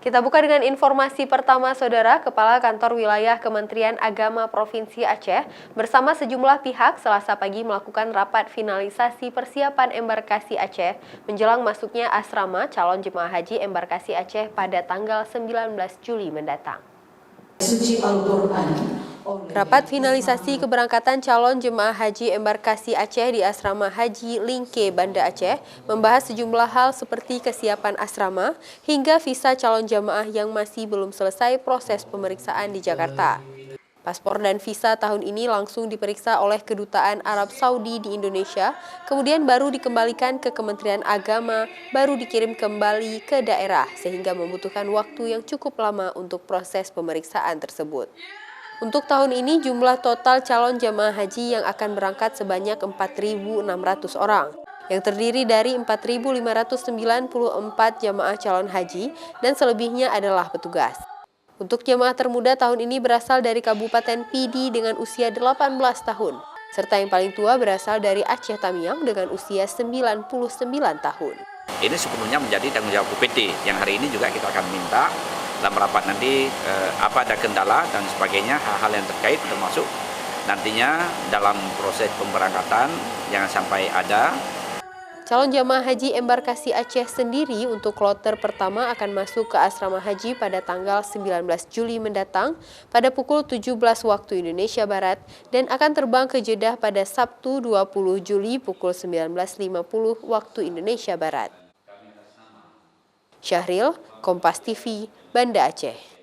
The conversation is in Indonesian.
Kita buka dengan informasi pertama, Saudara. Kepala Kantor Wilayah Kementerian Agama Provinsi Aceh bersama sejumlah pihak Selasa pagi melakukan rapat finalisasi persiapan embarkasi Aceh menjelang masuknya asrama calon jemaah haji embarkasi Aceh pada tanggal 19 Juli mendatang. Rapat finalisasi keberangkatan calon jemaah haji embarkasi Aceh di Asrama Haji Lingke, Banda Aceh membahas sejumlah hal seperti kesiapan asrama hingga visa calon jemaah yang masih belum selesai proses pemeriksaan di Jakarta. Paspor dan visa tahun ini langsung diperiksa oleh Kedutaan Arab Saudi di Indonesia, kemudian baru dikembalikan ke Kementerian Agama, baru dikirim kembali ke daerah, sehingga membutuhkan waktu yang cukup lama untuk proses pemeriksaan tersebut. Untuk tahun ini jumlah total calon jemaah haji yang akan berangkat sebanyak 4.600 orang, yang terdiri dari 4.594 jemaah calon haji dan selebihnya adalah petugas. Untuk jemaah termuda tahun ini berasal dari Kabupaten Pidi dengan usia 18 tahun, serta yang paling tua berasal dari Aceh Tamiang dengan usia 99 tahun. Ini sepenuhnya menjadi tanggung jawab UPT, yang hari ini juga kita akan minta dalam rapat nanti apa ada kendala dan sebagainya, hal-hal yang terkait termasuk nantinya dalam proses pemberangkatan jangan sampai ada. Calon jamaah haji embarkasi Aceh sendiri untuk kloter pertama akan masuk ke asrama haji pada tanggal 19 Juli mendatang pada pukul 17 waktu Indonesia Barat dan akan terbang ke Jeddah pada Sabtu 20 Juli pukul 19.50 waktu Indonesia Barat. Syahril, Kompas TV, Banda Aceh.